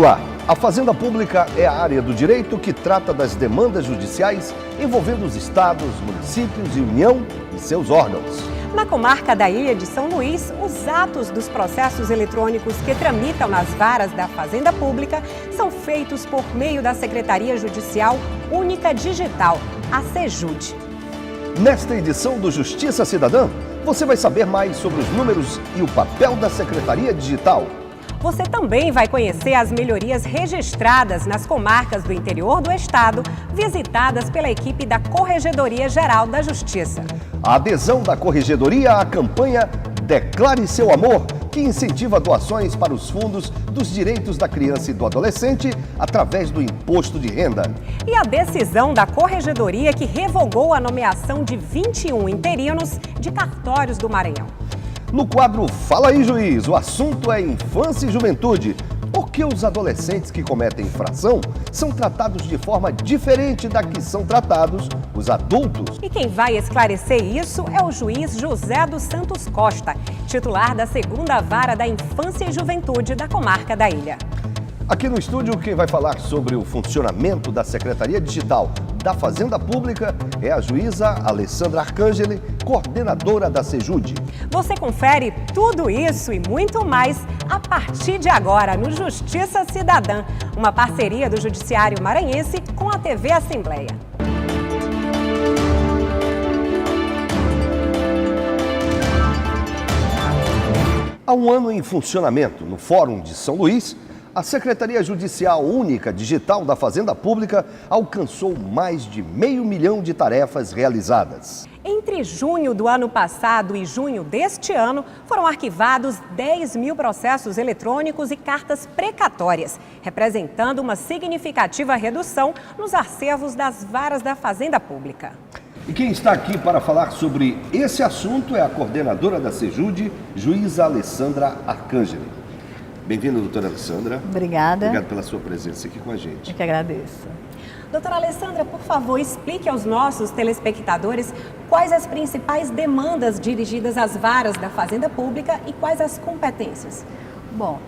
Olá, a Fazenda Pública é a área do direito que trata das demandas judiciais envolvendo os estados, municípios e União e seus órgãos. Na comarca da Ilha de São Luís, os atos dos processos eletrônicos que tramitam nas varas da Fazenda Pública são feitos por meio da Secretaria Judicial Única Digital, a SEJUD. Nesta edição do Justiça Cidadã, você vai saber mais sobre os números e o papel da Secretaria Digital. Você também vai conhecer as melhorias registradas nas comarcas do interior do estado, visitadas pela equipe da Corregedoria Geral da Justiça. A adesão da Corregedoria à campanha Declare Seu Amor, que incentiva doações para os fundos dos direitos da criança e do adolescente através do imposto de renda. E a decisão da Corregedoria que revogou a nomeação de 21 interinos de cartórios do Maranhão. No quadro Fala aí, Juiz, o assunto é infância e juventude. Por que os adolescentes que cometem infração são tratados de forma diferente da que são tratados os adultos? E quem vai esclarecer isso é o juiz José dos Santos Costa, titular da 2ª Vara da Infância e Juventude da comarca da Ilha. Aqui no estúdio, quem vai falar sobre o funcionamento da Secretaria Digital da Fazenda Pública é a juíza Alessandra Arcangeli, coordenadora da SEJUD. Você confere tudo isso e muito mais a partir de agora no Justiça Cidadã, uma parceria do Judiciário Maranhense com a TV Assembleia. Há um ano em funcionamento no Fórum de São Luís, a Secretaria Judicial Única Digital da Fazenda Pública alcançou mais de 500 mil de tarefas realizadas. Entre junho do ano passado e junho deste ano, foram arquivados 10 mil processos eletrônicos e cartas precatórias, representando uma significativa redução nos acervos das varas da Fazenda Pública. E quem está aqui para falar sobre esse assunto é a coordenadora da SEJUD, juíza Alessandra Arcangeli. Bem-vinda, doutora Alessandra. Obrigada. Obrigado pela sua presença aqui com a gente. Eu que agradeço. Doutora Alessandra, por favor, explique aos nossos telespectadores quais as principais demandas dirigidas às varas da Fazenda Pública e quais as competências. Bom,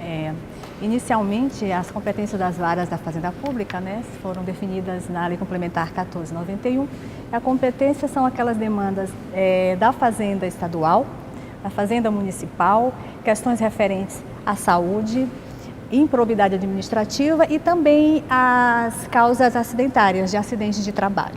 inicialmente as competências das varas da Fazenda Pública, foram definidas na Lei Complementar 1491. A competência são aquelas demandas da Fazenda Estadual, da Fazenda Municipal, questões referentes à saúde, improbidade administrativa e também as causas acidentárias de acidentes de trabalho.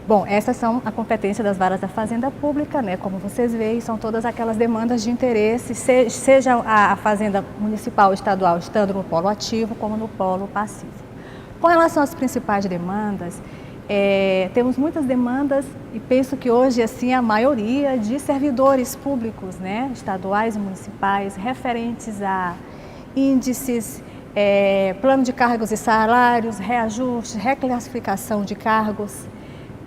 Bom, essas são a competência das varas da Fazenda Pública, como vocês veem, são todas aquelas demandas de interesse, seja a Fazenda Municipal, Estadual, estando no polo ativo, como no polo passivo. Com relação às principais demandas, temos muitas demandas e penso que hoje, assim, a maioria de servidores públicos, estaduais e municipais, referentes a índices, plano de cargos e salários, reajustes, reclassificação de cargos,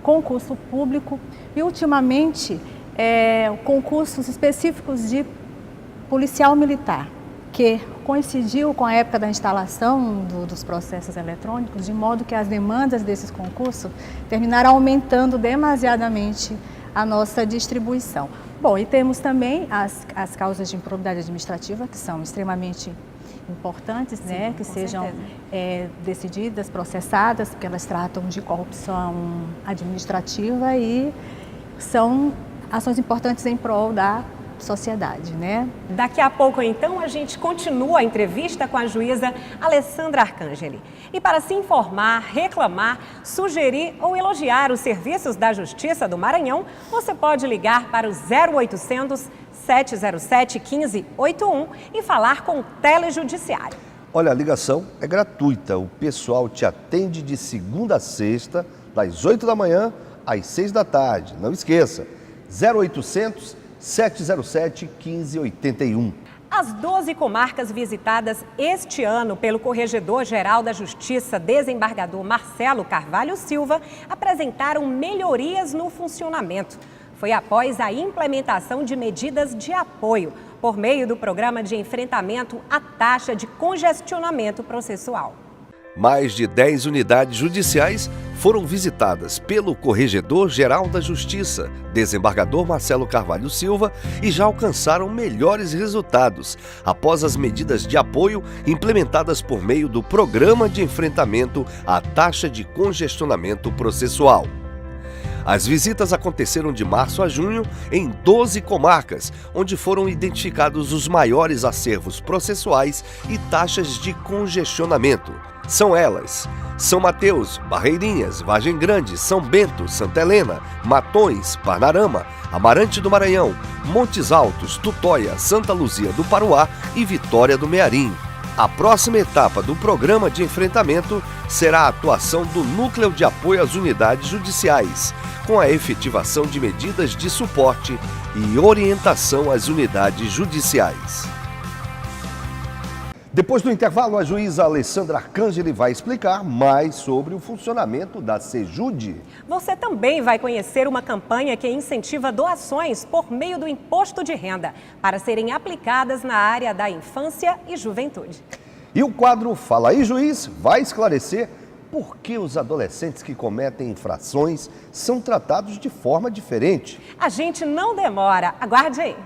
concurso público e, ultimamente, concursos específicos de policial militar, que coincidiu com a época da instalação dos processos eletrônicos, de modo que as demandas desses concursos terminaram aumentando demasiadamente a nossa distribuição. Bom, e temos também as causas de improbidade administrativa, que são extremamente importantes, Sim, que sejam decididas, processadas, porque elas tratam de corrupção administrativa e são ações importantes em prol da sociedade, Daqui a pouco, então, a gente continua a entrevista com a juíza Alessandra Arcangeli. E para se informar, reclamar, sugerir ou elogiar os serviços da Justiça do Maranhão, você pode ligar para o 0800 707 1581 e falar com o Telejudiciário. Olha, a ligação é gratuita. O pessoal te atende de segunda a sexta, das 8 da manhã às 6 da tarde. Não esqueça, 0800 707 1581. As 12 comarcas visitadas este ano pelo Corregedor-Geral da Justiça, desembargador Marcelo Carvalho Silva, apresentaram melhorias no funcionamento. Foi após a implementação de medidas de apoio, por meio do Programa de Enfrentamento à Taxa de Congestionamento Processual. Mais de 10 unidades judiciais foram visitadas pelo Corregedor-Geral da Justiça, desembargador Marcelo Carvalho Silva, e já alcançaram melhores resultados após as medidas de apoio implementadas por meio do Programa de Enfrentamento à Taxa de Congestionamento Processual. As visitas aconteceram de março a junho em 12 comarcas, onde foram identificados os maiores acervos processuais e taxas de congestionamento. São elas: São Mateus, Barreirinhas, Vargem Grande, São Bento, Santa Helena, Matões, Parnarama, Amarante do Maranhão, Montes Altos, Tutóia, Santa Luzia do Paruá e Vitória do Mearim. A próxima etapa do programa de enfrentamento será a atuação do Núcleo de Apoio às Unidades Judiciais, com a efetivação de medidas de suporte e orientação às unidades judiciais. Depois do intervalo, a juíza Alessandra Arcangeli vai explicar mais sobre o funcionamento da Sejude. Você também vai conhecer uma campanha que incentiva doações por meio do imposto de renda para serem aplicadas na área da infância e juventude. E o quadro Fala aí, Juiz vai esclarecer por que os adolescentes que cometem infrações são tratados de forma diferente. A gente não demora, aguarde aí.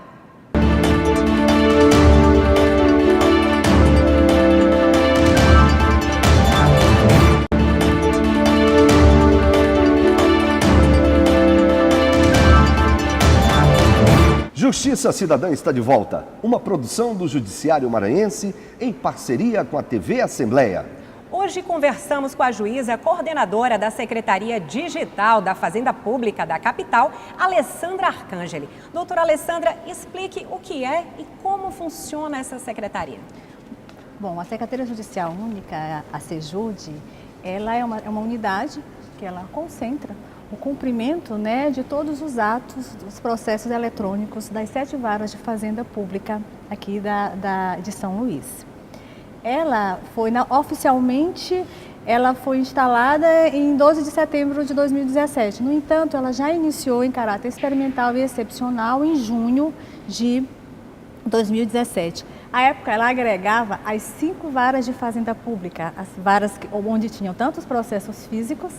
Justiça Cidadã está de volta, uma produção do Judiciário Maranhense em parceria com a TV Assembleia. Hoje conversamos com a juíza coordenadora da Secretaria Digital da Fazenda Pública da capital, Alessandra Arcangeli. Doutora Alessandra, explique o que é e como funciona essa secretaria. Bom, a Secretaria Judicial Única, a Sejude, ela é uma unidade que ela concentra o cumprimento, de todos os atos dos processos eletrônicos das 7 varas de Fazenda Pública aqui de São Luís. Ela foi, oficialmente, ela foi instalada em 12 de setembro de 2017. No entanto, ela já iniciou em caráter experimental e excepcional em junho de 2017. À época, ela agregava as 5 varas de Fazenda Pública, as varas onde tinham tanto os processos físicos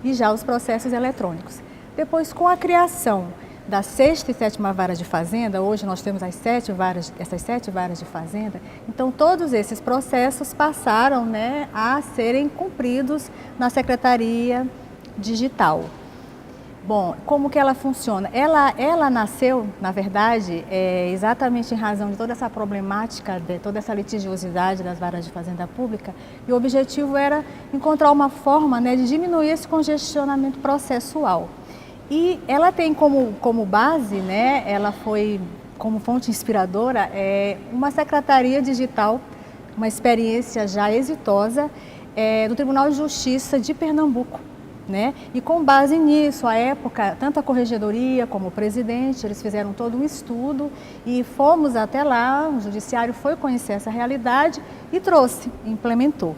e já os processos eletrônicos. Depois, com a criação da 6ª e 7ª vara de Fazenda, hoje nós temos essas 7 varas de Fazenda, então todos esses processos passaram a serem cumpridos na Secretaria Digital. Bom, como que ela funciona? Ela nasceu, na verdade, exatamente em razão de toda essa problemática, de toda essa litigiosidade das varas de Fazenda Pública, e o objetivo era encontrar uma forma de diminuir esse congestionamento processual. E ela tem como base, ela foi como fonte inspiradora, uma secretaria digital, uma experiência já exitosa do Tribunal de Justiça de Pernambuco. E com base nisso, à época, tanto a corregedoria como o presidente, eles fizeram todo um estudo e fomos até lá, o judiciário foi conhecer essa realidade e trouxe, implementou.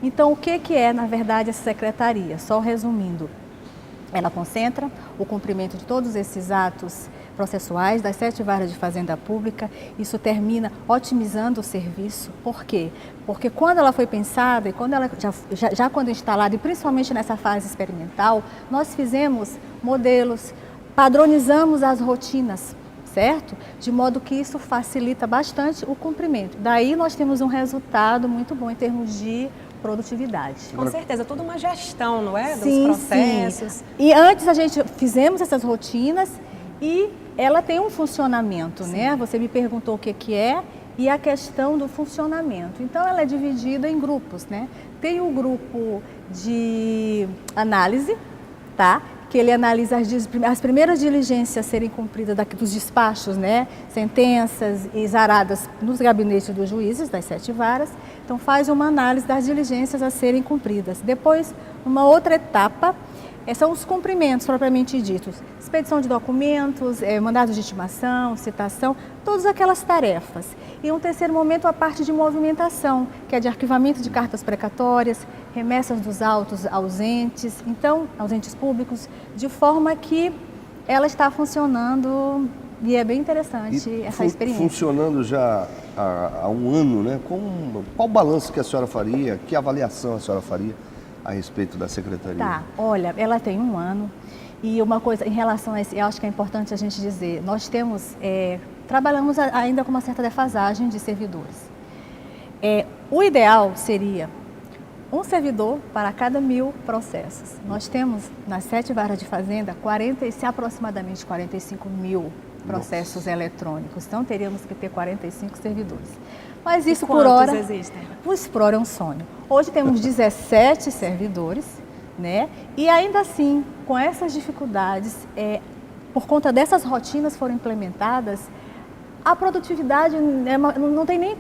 Então, o que é, na verdade, essa secretaria? Só resumindo, ela concentra o cumprimento de todos esses atos processuais das 7 varas de Fazenda Pública. Isso termina otimizando o serviço. Por quê? Porque quando ela foi pensada e quando ela já quando instalada, e principalmente nessa fase experimental, nós fizemos modelos, padronizamos as rotinas, certo? De modo que isso facilita bastante o cumprimento. Daí nós temos um resultado muito bom em termos de produtividade. Com certeza, toda uma gestão, não é? Dos Sim, processos. sim. E antes a gente fizemos essas rotinas e ela tem um funcionamento, Você me perguntou o que é e a questão do funcionamento. Então, ela é dividida em grupos, Tem o grupo de análise, que ele analisa as primeiras diligências a serem cumpridas dos despachos, sentenças e zaradas nos gabinetes dos juízes, das 7 varas. Então, faz uma análise das diligências a serem cumpridas. Depois, uma outra etapa, são os cumprimentos propriamente ditos. Expedição de documentos, mandados de intimação, citação, todas aquelas tarefas. E um terceiro momento, a parte de movimentação, que é de arquivamento de cartas precatórias, remessas dos autos ausentes públicos, de forma que ela está funcionando E é bem interessante essa experiência. Funcionando já há um ano, né? Qual o balanço que a senhora faria, que avaliação a senhora faria a respeito da secretaria? Tá, olha, ela tem um ano e uma coisa em relação a isso, eu acho que é importante a gente dizer, nós temos, trabalhamos ainda com uma certa defasagem de servidores. O ideal seria um servidor para cada 1000 processos. Nós temos nas 7 varas de fazenda aproximadamente 45 mil processos eletrônicos. Então teríamos que ter 45 servidores. Mas isso por hora. Quantos existem? Isso por hora é um sonho. Hoje temos 17 servidores, né? E ainda assim, com essas dificuldades, por conta dessas rotinas foram implementadas, a produtividade não tem nem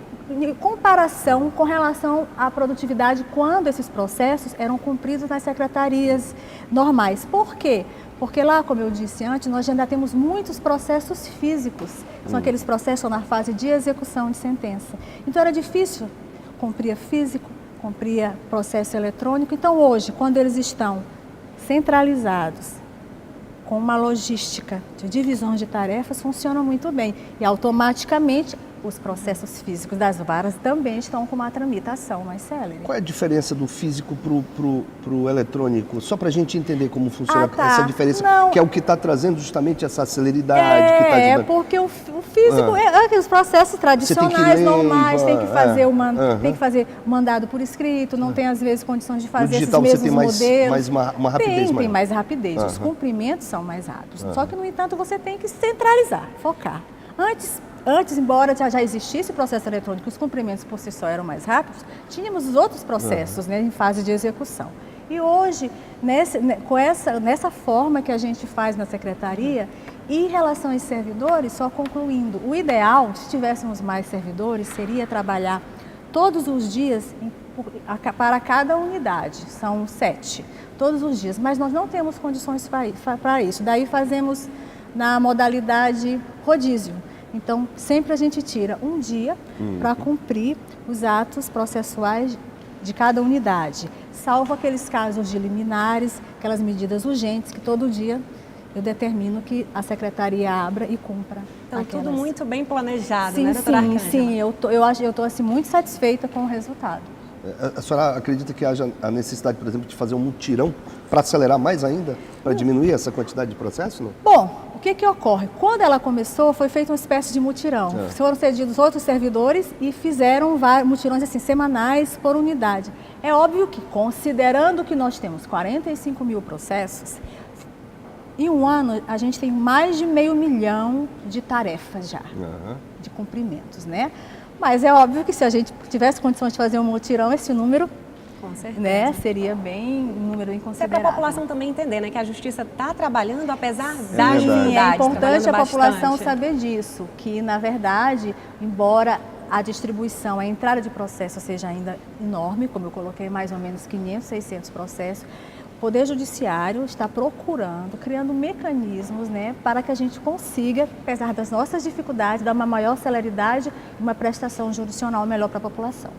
comparação com relação à produtividade quando esses processos eram cumpridos nas secretarias normais. Por quê? Porque lá, como eu disse antes, nós ainda temos muitos processos físicos, são aqueles processos na fase de execução de sentença. Então era difícil, cumpria físico, cumpria processo eletrônico. Então hoje, quando eles estão centralizados, com uma logística de divisão de tarefas, funciona muito bem. E automaticamente os processos físicos das varas também estão com uma tramitação mais célere. Qual é a diferença do físico para o eletrônico? Só para a gente entender como funciona essa diferença, que é o que está trazendo justamente essa celeridade. Porque o físico aqueles processos tradicionais, normais, tem que fazer tem que fazer mandado por escrito, não tem às vezes condições de fazer esses mesmos modelos. Uma rapidez tem mais rapidez, os cumprimentos são mais rápidos. Só que, no entanto, você tem que centralizar, focar. Antes, embora já existisse o processo eletrônico, os cumprimentos por si só eram mais rápidos, tínhamos os outros processos em fase de execução. E hoje, nessa forma que a gente faz na secretaria, e em relação aos servidores, só concluindo, o ideal, se tivéssemos mais servidores, seria trabalhar todos os dias para cada unidade, são 7, todos os dias, mas nós não temos condições para isso, daí fazemos na modalidade rodízio. Então, sempre a gente tira um dia para cumprir os atos processuais de cada unidade, salvo aqueles casos de liminares, aquelas medidas urgentes que todo dia eu determino que a secretaria abra e cumpra. Então, tudo muito bem planejado, sim, né, doutora Arcângela? Sim, eu estou assim, muito satisfeita com o resultado. A senhora acredita que haja a necessidade, por exemplo, de fazer um mutirão para acelerar mais ainda, para diminuir essa quantidade de processos? Não? Bom, o que ocorre? Quando ela começou, foi feita uma espécie de mutirão. Foram cedidos outros servidores e fizeram mutirões assim, semanais por unidade. É óbvio que, considerando que nós temos 45 mil processos, em um ano a gente tem mais de 500 mil de tarefas já, de cumprimentos, né? Mas é óbvio que se a gente tivesse condições de fazer um mutirão, esse número, com certeza, seria um número inconsiderável. É para a população também entender, né, que a Justiça está trabalhando apesar das dificuldades. Sim, é importante a população saber disso, que na verdade, embora a distribuição, a entrada de processo seja ainda enorme, como eu coloquei, mais ou menos 500, 600 processos, o Poder Judiciário está procurando, criando mecanismos, né, para que a gente consiga, apesar das nossas dificuldades, dar uma maior celeridade e uma prestação jurisdicional melhor para a população.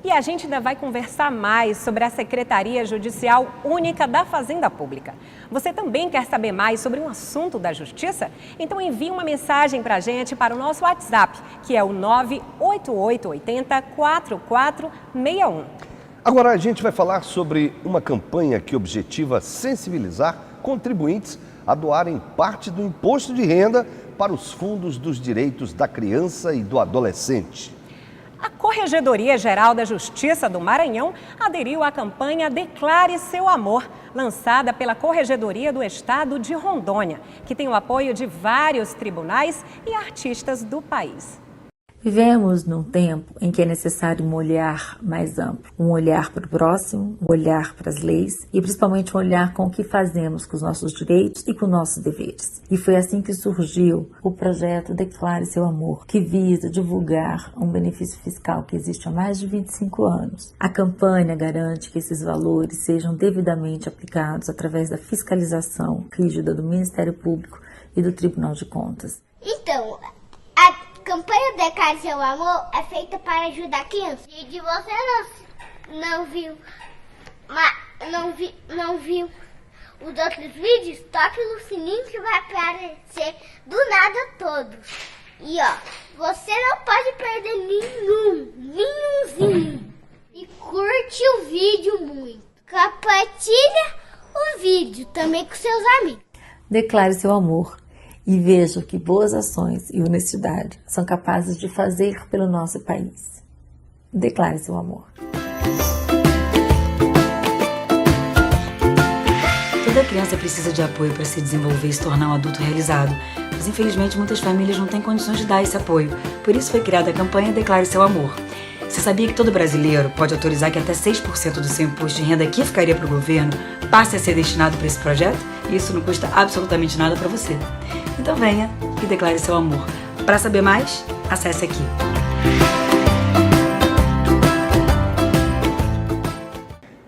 E a gente ainda vai conversar mais sobre a Secretaria Judicial Única da Fazenda Pública. Você também quer saber mais sobre um assunto da Justiça? Então envie uma mensagem para a gente para o nosso WhatsApp, que é o 988804461. Agora a gente vai falar sobre uma campanha que objetiva sensibilizar contribuintes a doarem parte do imposto de renda para os fundos dos direitos da criança e do adolescente. A Corregedoria Geral da Justiça do Maranhão aderiu à campanha Declare Seu Amor, lançada pela Corregedoria do Estado de Rondônia, que tem o apoio de vários tribunais e artistas do país. Vivemos num tempo em que é necessário um olhar mais amplo, um olhar para o próximo, um olhar para as leis e principalmente um olhar com o que fazemos com os nossos direitos e com os nossos deveres. E foi assim que surgiu o projeto Declare Seu Amor, que visa divulgar um benefício fiscal que existe há mais de 25 anos. A campanha garante que esses valores sejam devidamente aplicados através da fiscalização rígida do Ministério Público e do Tribunal de Contas. Então, a campanha Declare Seu Amor é feita para ajudar crianças. E de você não viu, mas não viu os outros vídeos, toque no sininho que vai aparecer do nada todos. E ó, você não pode perder nenhumzinho. E curte o vídeo muito. Compartilha o vídeo também com seus amigos. Declare seu amor e veja o que boas ações e honestidade são capazes de fazer pelo nosso país. Declare seu amor. Toda criança precisa de apoio para se desenvolver e se tornar um adulto realizado. Mas infelizmente muitas famílias não têm condições de dar esse apoio. Por isso foi criada a campanha Declare Seu Amor. Você sabia que todo brasileiro pode autorizar que até 6% do seu imposto de renda que ficaria para o governo passe a ser destinado para esse projeto? E isso não custa absolutamente nada para você. Então venha e declare seu amor. Para saber mais, acesse aqui.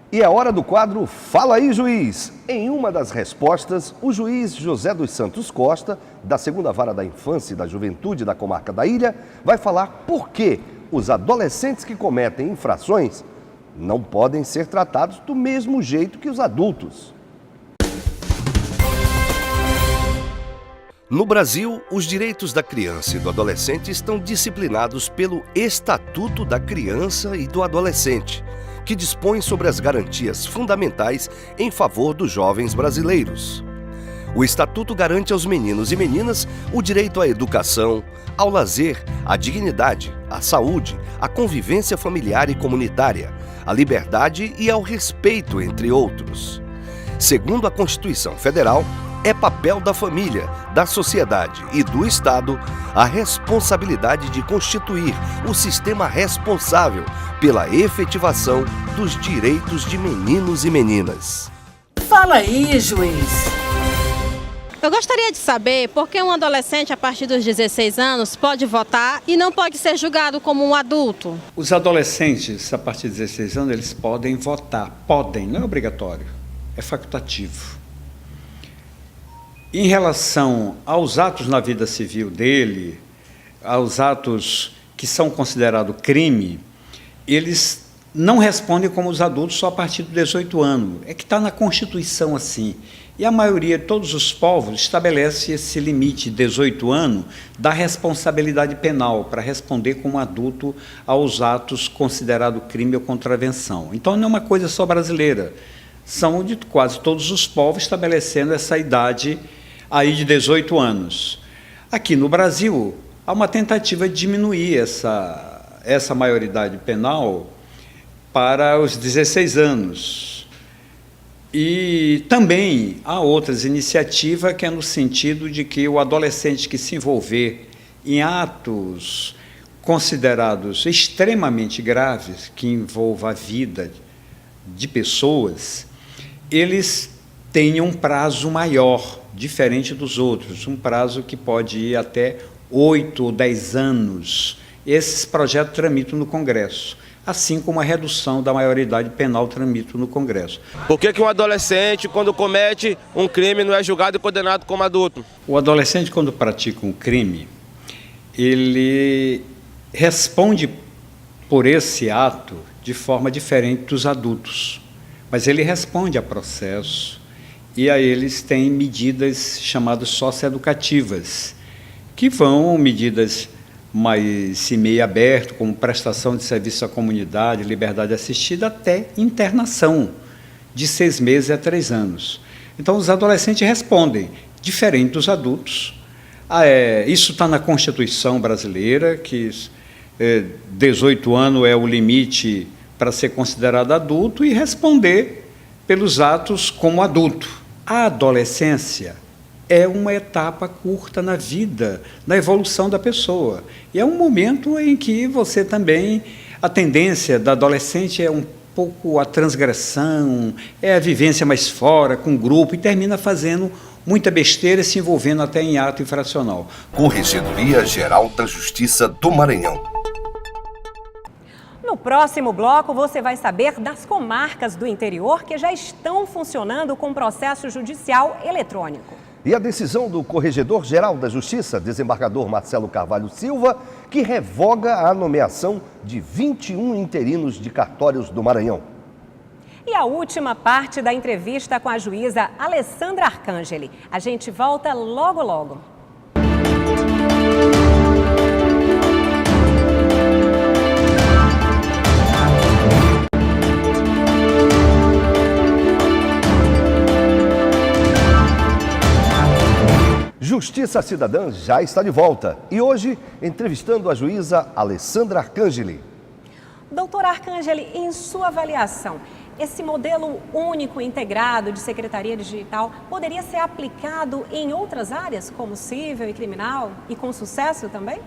E é hora do quadro Fala aí, Juiz! Em uma das respostas, o juiz José dos Santos Costa, da 2ª Vara da Infância e da Juventude da Comarca da Ilha, vai falar por que os adolescentes que cometem infrações não podem ser tratados do mesmo jeito que os adultos. No Brasil, os direitos da criança e do adolescente estão disciplinados pelo Estatuto da Criança e do Adolescente, que dispõe sobre as garantias fundamentais em favor dos jovens brasileiros. O Estatuto garante aos meninos e meninas o direito à educação, ao lazer, à dignidade, à saúde, à convivência familiar e comunitária, à liberdade e ao respeito, entre outros. Segundo a Constituição Federal, é papel da família, da sociedade e do Estado a responsabilidade de constituir o sistema responsável pela efetivação dos direitos de meninos e meninas. Fala aí, juiz! Eu gostaria de saber por que um adolescente a partir dos 16 anos pode votar e não pode ser julgado como um adulto. Os adolescentes, a partir de 16 anos, eles podem votar. Podem, não é obrigatório, é facultativo. Em relação aos atos na vida civil dele, aos atos que são considerados crime, eles não respondem como os adultos só a partir dos 18 anos. É que está na Constituição assim. E a maioria, todos os povos, estabelece esse limite de 18 anos da responsabilidade penal para responder como adulto aos atos considerados crime ou contravenção. Então, não é uma coisa só brasileira. São de quase todos os povos estabelecendo essa idade aí de 18 anos. Aqui no Brasil, há uma tentativa de diminuir essa maioridade penal para os 16 anos. E também há outras iniciativas que é no sentido de que o adolescente que se envolver em atos considerados extremamente graves, que envolvam a vida de pessoas, eles tenham um prazo maior, diferente dos outros, um prazo que pode ir até 8 ou 10 anos. Esses projetos tramitam no Congresso, assim como a redução da maioridade penal tramita no Congresso. Por que um adolescente, quando comete um crime, não é julgado e condenado como adulto? O adolescente, quando pratica um crime, ele responde por esse ato de forma diferente dos adultos, mas ele responde a processo e aí eles têm medidas chamadas socioeducativas, que vão medidas mais em meio aberto, como prestação de serviço à comunidade, liberdade assistida, até internação, de 6 meses a 3 anos. Então, os adolescentes respondem, diferente dos adultos. Isso está na Constituição brasileira, que 18 anos é o limite para ser considerado adulto e responder pelos atos como adulto. A adolescência é uma etapa curta na vida, na evolução da pessoa. E é um momento em que você também, a tendência da adolescente é um pouco a transgressão, é a vivência mais fora, com grupo, e termina fazendo muita besteira e se envolvendo até em ato infracional. Corregedoria Geral da Justiça do Maranhão. No próximo bloco, você vai saber das comarcas do interior que já estão funcionando com processo judicial eletrônico. E a decisão do Corregedor-Geral da Justiça, desembargador Marcelo Carvalho Silva, que revoga a nomeação de 21 interinos de cartórios do Maranhão. E a última parte da entrevista com a juíza Alessandra Arcangeli. A gente volta logo, logo. Justiça Cidadã já está de volta e hoje entrevistando a juíza Alessandra Arcangeli. Doutora Arcangeli, em sua avaliação, esse modelo único integrado de secretaria digital poderia ser aplicado em outras áreas, como civil e criminal, e com sucesso também?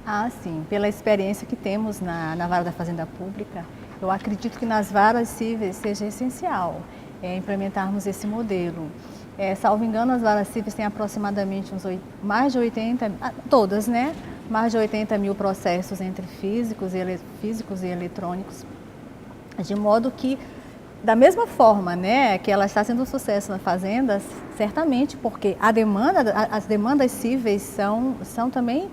Ah, sim. Pela experiência que temos na Vara da Fazenda Pública, eu acredito que nas varas cíveis seja essencial implementarmos esse modelo. Salvo engano, as varas cíveis têm aproximadamente mais de 80, todas, né? Mais de 80 mil processos entre físicos e eletrônicos, de modo que, da mesma forma, né, que ela está sendo um sucesso nas fazendas, certamente, porque as demandas cíveis são também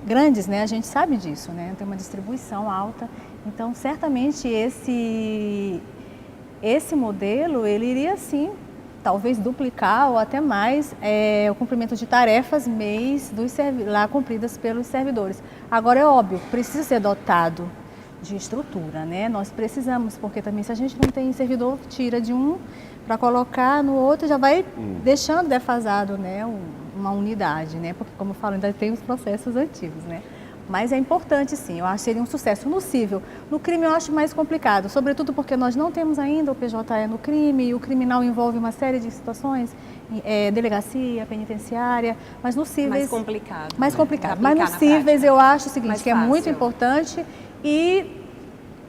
grandes, né? A gente sabe disso, né? Tem uma distribuição alta, então certamente esse modelo ele iria sim talvez duplicar ou até mais o cumprimento de tarefas mês lá cumpridas pelos servidores. Agora é óbvio, precisa ser dotado de estrutura, né? Nós precisamos, porque também se a gente não tem servidor, tira de um para colocar no outro, já vai deixando defasado, né, uma unidade, né? Porque como eu falo, ainda tem os processos antigos, né? Mas é importante sim, eu acho que seria um sucesso no cível. No crime eu acho mais complicado, sobretudo porque nós não temos ainda o PJE no crime, e o criminal envolve uma série de situações, delegacia, penitenciária, mas no cíveis... Mais complicado. Mais complicado, mas no cíveis eu acho o seguinte, que é muito importante e,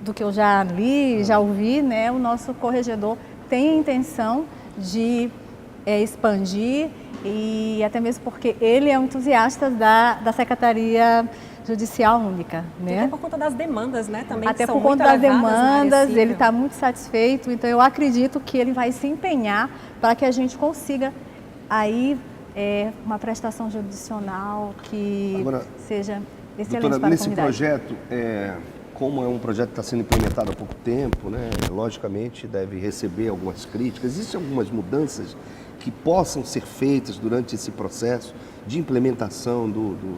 do que eu já li, já ouvi, né, o nosso corregedor tem a intenção de expandir e até mesmo porque ele é um entusiasta da Secretaria Judicial Única, né? Até por conta das demandas, né? Também até por conta das demandas, ele está muito satisfeito, então eu acredito que ele vai se empenhar para que a gente consiga aí uma prestação judicional que agora, seja excelente doutora, para a nesse comunidade. projeto, como é um projeto que está sendo implementado há pouco tempo, né? Logicamente deve receber algumas críticas. Existem algumas mudanças que possam ser feitas durante esse processo de implementação do...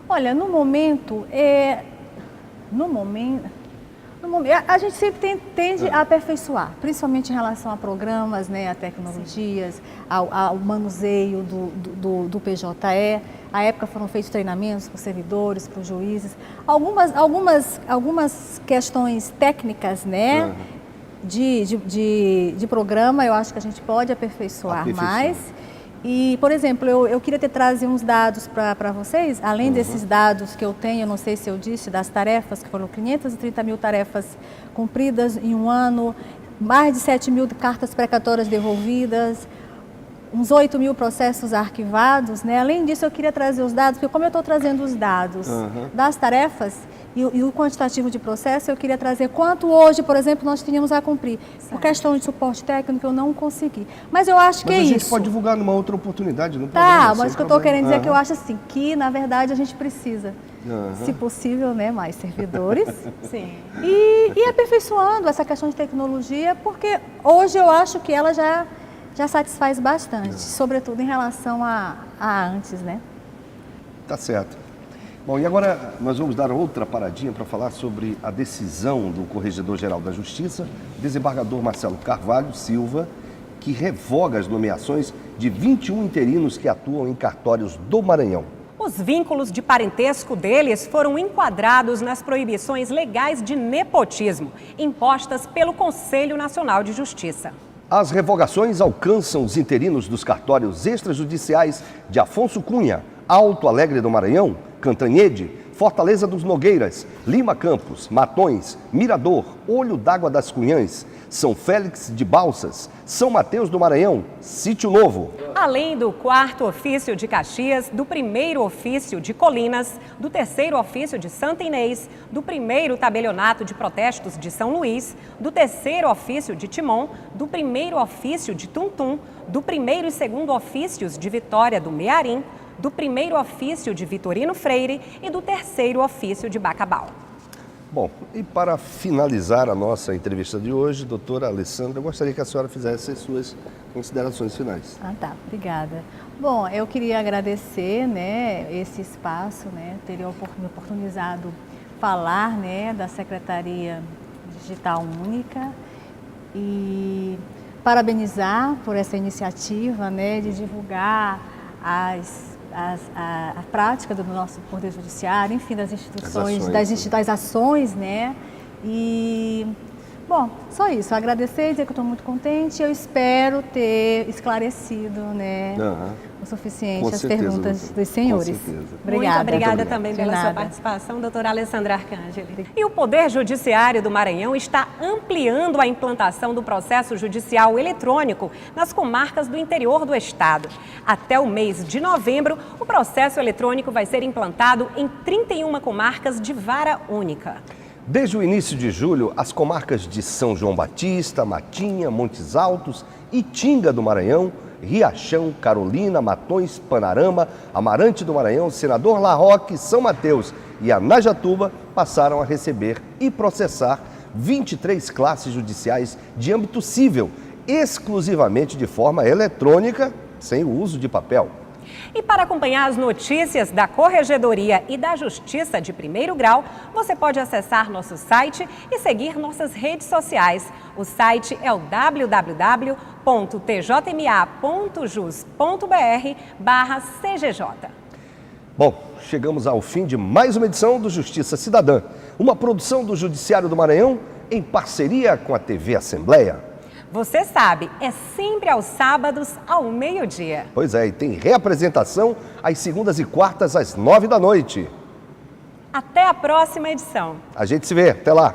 Olha, no momento, a gente sempre tende a aperfeiçoar, principalmente em relação a programas, né, a tecnologias, ao manuseio do PJE. À época foram feitos treinamentos para os servidores, para os juízes. Algumas questões técnicas, né, de programa, eu acho que a gente pode aperfeiçoar mais. E, por exemplo, eu queria trazer uns dados para vocês, além desses dados que eu tenho, não sei se eu disse, das tarefas, que foram 530 mil tarefas cumpridas em um ano, mais de 7 mil cartas precatórias devolvidas, uns 8 mil processos arquivados, né? Além disso, eu queria trazer os dados, porque como eu estou trazendo os dados das tarefas e o quantitativo de processo, eu queria trazer quanto hoje, por exemplo, nós tínhamos a cumprir. Por questão de suporte técnico, eu não consegui. Mas eu acho que é isso. Mas a gente pode divulgar numa outra oportunidade, não Tá, mas o que eu estou querendo dizer é que eu acho assim, que na verdade a gente precisa, se possível, né, mais servidores. Sim. E aperfeiçoando essa questão de tecnologia, porque hoje eu acho que ela já satisfaz bastante, sobretudo em relação a antes, né? Tá certo. Bom, e agora nós vamos dar outra paradinha para falar sobre a decisão do Corregedor-Geral da Justiça, desembargador Marcelo Carvalho Silva, que revoga as nomeações de 21 interinos que atuam em cartórios do Maranhão. Os vínculos de parentesco deles foram enquadrados nas proibições legais de nepotismo, impostas pelo Conselho Nacional de Justiça. As revogações alcançam os interinos dos cartórios extrajudiciais de Afonso Cunha, Alto Alegre do Maranhão, Cantanhede, Fortaleza dos Nogueiras, Lima Campos, Matões, Mirador, Olho d'Água das Cunhãs, São Félix de Balsas, São Mateus do Maranhão, Sítio Novo. Além do 4º ofício de Caxias, do 1º ofício de Colinas, do 3º ofício de Santa Inês, do 1º tabelionato de protestos de São Luís, do 3º ofício de Timon, do 1º ofício de Tuntum, do 1º e 2º ofícios de Vitória do Mearim, do 1º ofício de Vitorino Freire e do 3º ofício de Bacabal. Bom, e para finalizar a nossa entrevista de hoje, doutora Alessandra, eu gostaria que a senhora fizesse as suas considerações finais. Ah, tá. Obrigada. Bom, eu queria agradecer, né, esse espaço, né, ter me oportunizado falar, né, da Secretaria Digital Única e parabenizar por essa iniciativa, né, de divulgar a prática do nosso Poder Judiciário, enfim, das instituições, das ações, né? E, bom, só isso, agradecer, dizer que eu estou muito contente, eu espero ter esclarecido, né, o suficiente as perguntas dos senhores. Muito obrigada também pela sua participação, doutora Alessandra Arcangeli. E o Poder Judiciário do Maranhão está ampliando a implantação do processo judicial eletrônico nas comarcas do interior do estado. Até o mês de novembro, o processo eletrônico vai ser implantado em 31 comarcas de vara única. Desde o início de julho, as comarcas de São João Batista, Matinha, Montes Altos, Itinga do Maranhão, Riachão, Carolina, Matões, Panarama, Amarante do Maranhão, Senador La Roque, São Mateus e Anajatuba passaram a receber e processar 23 classes judiciais de âmbito civil, exclusivamente de forma eletrônica, sem o uso de papel. E para acompanhar as notícias da Corregedoria e da Justiça de Primeiro Grau, você pode acessar nosso site e seguir nossas redes sociais. O site é o www.tjma.jus.br/CGJ. Bom, chegamos ao fim de mais uma edição do Justiça Cidadã, uma produção do Judiciário do Maranhão em parceria com a TV Assembleia. Você sabe, é sempre aos sábados, ao meio-dia. Pois é, e tem reapresentação às segundas e quartas, às 9 da noite. Até a próxima edição. A gente se vê, até lá.